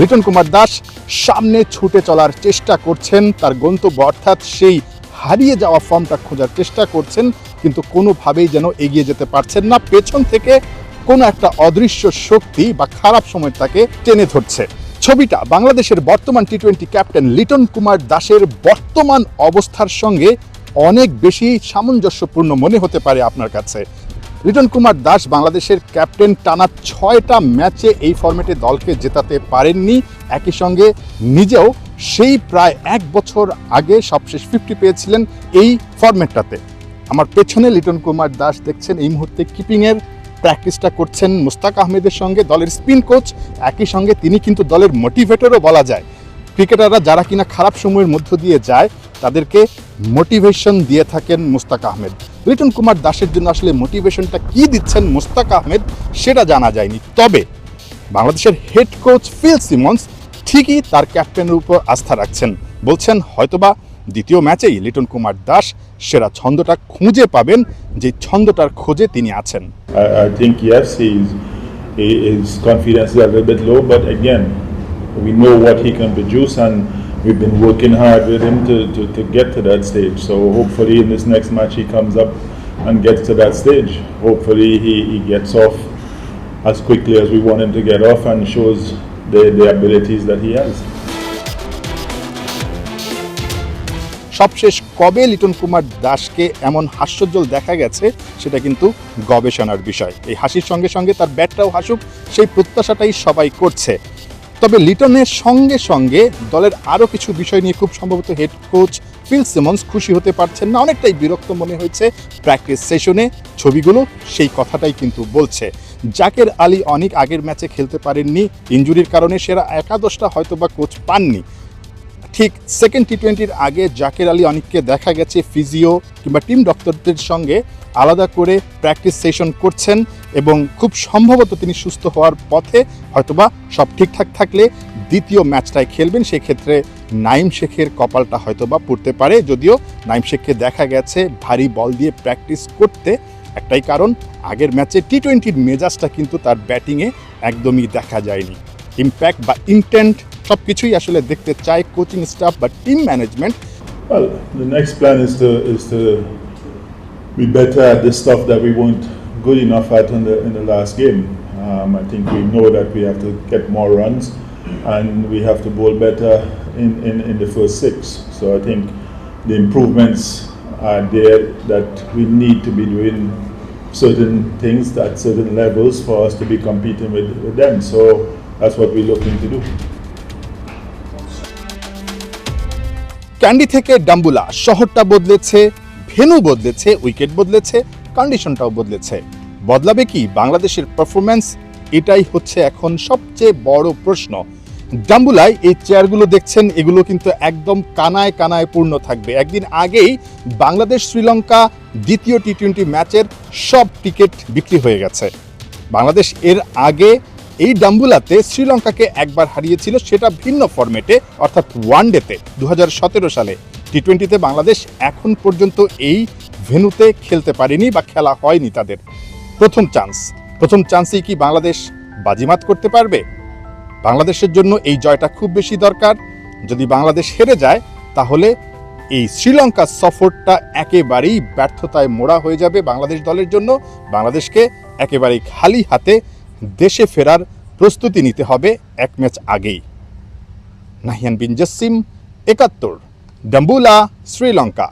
লিটন কুমার দাস সামনে ছুটে চলার চেষ্টা করছেন, তার গন্তব্য অর্থাৎ সেই হারিয়ে যাওয়া ফর্মটা খোঁজার চেষ্টা করছেন, কিন্তু কোনোভাবেই যেন এগিয়ে যেতে পারছেন না। পেছন থেকে কোনো একটা অদৃশ্য শক্তি বা খারাপ সময় তাকে টেনে ধরছে। ছবিটা বাংলাদেশের বর্তমান টি-20 ক্যাপ্টেন লিটন কুমার দাসের বর্তমান অবস্থার সঙ্গে অনেক বেশি সামঞ্জস্যপূর্ণ মনে হতে পারে আপনার কাছে। লিটন কুমার দাস বাংলাদেশের ক্যাপ্টেন, টানা 6টা ম্যাচে এই ফরম্যাটে দলকে জেতাতে পারেননি। একই সঙ্গে নিজেও সেই প্রায় 1 বছর আগে সবশেষ 50 পেয়েছিলেন এই ফরম্যাটটাতে। আমার পেছনে লিটন কুমার দাস দেখছেন এই মুহূর্তে কিপিংয়ের প্র্যাকটিসটা করছেন মুস্তাক আহমেদের সঙ্গে, দলের স্পিন কোচ। একই সঙ্গে তিনি কিন্তু দলের মোটিভেটরও বলা যায়। ক্রিকেটাররা যারা কিনা খারাপ সময়ের মধ্য দিয়ে যায় তাদেরকে মোটিভেশন দিয়ে থাকেন মুস্তাক আহমেদ। লিটন কুমার দাসের জন্য আসলে মোটিভেশনটা কি দিচ্ছেন মুস্তাক আহমেদ সেটা জানা যায়নি। তবে বাংলাদেশের হেড কোচ ফিল সিমন্স ঠিকই তার ক্যাপ্টেনের উপর আস্থা রাখছেন, বলছেন হয়তোবা দ্বিতীয় ম্যাচেই লিটন কুমার দাস সেরা ছন্দটা খুঁজে পাবেন, যে ছন্দটার খোঁজে তিনি আছেন। I think yes, his confidence is a little bit low, but again, we know what he can produce, and we've been working hard with him to get to that stage. So hopefully in this next match he comes up and gets to that stage. Hopefully he gets off as quickly as we want him to get off and shows the abilities that he has. সবশেষ কবে লিটন কুমার দাসকে এমন হাস্যোজ্জ্বল দেখা গেছে সেটা কিন্তু গবেষণার বিষয়। এই হাসির সঙ্গে সঙ্গে তার ব্যাটটাও হাসুক, সেই প্রত্যাশাটাই সবাই করছে। তবে লিটনের সঙ্গে সঙ্গে দলের আরও কিছু বিষয় নিয়ে খুব সম্ভবত হেড কোচ ফিল সিমন্স খুশি হতে পারছেন না, অনেকটাই বিরক্ত মনে হয়েছে প্র্যাকটিস সেশনে। ছবিগুলো সেই কথাটাই কিন্তু বলছে। জাকের আলী অনেক আগের ম্যাচে খেলতে পারেননি, ইনজুরির কারণে সেরা একাদশটা হয়তোবা কোচ পাননি। ঠিক সেকেন্ড টি-20-র আগে জাকের আলী অনেককে দেখা গেছে ফিজিও কিংবা টিম ডক্টরদের সঙ্গে আলাদা করে প্র্যাকটিস সেশন করছেন, এবং খুব সম্ভবত তিনি সুস্থ হওয়ার পথে। হয়তোবা সব ঠিকঠাক থাকলে দ্বিতীয় ম্যাচটায় খেলবেন। সেক্ষেত্রে নাইম শেখের কপালটা হয়তোবা পড়তে পারে, যদিও নাইম শেখকে দেখা গেছে ভারী বল দিয়ে প্র্যাকটিস করতে। একটাই কারণ, আগের ম্যাচে টি-20-র মেজাজটা কিন্তু তার ব্যাটিংয়ে একদমই দেখা যায়নি। ইম্প্যাক্ট বা ইন্টেন্ট সবকিছুই আসলে দেখতে চায় কোচিং স্টাফ বা team management. Well, the next plan is to be better at the stuff that we weren't good enough at in the last game. I think we know that we have to get more runs, and we have to bowl better in the first 6. So I think the improvements are there, that we need to be doing certain things at certain levels for us to be competing with them. So that's what we're looking to do. Candy থেকে ডাম্বুলা, শহরটা বদলেছে, venue বদলেছে, wicket বদলেছে, কন্ডিশনটাও বদলেছে। বদলাবে কি বাংলাদেশের performance? এটাই হচ্ছে এখন সবচেয়ে বড় প্রশ্ন। ডাম্বুলায় এই চেয়ারগুলো দেখছেন, এগুলো কিন্তু একদম কানায় কানায় পূর্ণ থাকবে। একদিন আগেই বাংলাদেশ শ্রীলঙ্কা দ্বিতীয় টি-20 ম্যাচের সব টিকিট বিক্রি হয়ে গেছে। বাংলাদেশ এর আগে এই ডাম্বুলাতে শ্রীলঙ্কাকে একবার হারিয়েছিল, সেটা ভিন্ন ফরম্যাটে, অর্থাৎ ওয়ানডেতে 2017 সালে। টি-20-তে বাংলাদেশ এখন পর্যন্ত এই ভেন্যুতে খেলতে পারেনি বা খেলা হয়নি তাদের। প্রথম চান্সেই কি বাংলাদেশ বাজিমাত করতে পারবে? বাংলাদেশের জন্য এই জয়টা খুব বেশি দরকার। যদি বাংলাদেশ হেরে যায় তাহলে এই শ্রীলঙ্কা সফরটা একেবারেই ব্যর্থতায় মোড়া হয়ে যাবে বাংলাদেশ দলের জন্য। বাংলাদেশকে একেবারেই খালি হাতে দেশে ফেরার প্রস্তুতি নিতে হবে 1 ম্যাচ আগেই। নাহিয়ান বিন জসিম, 71, ডাম্বুলা, শ্রীলঙ্কা।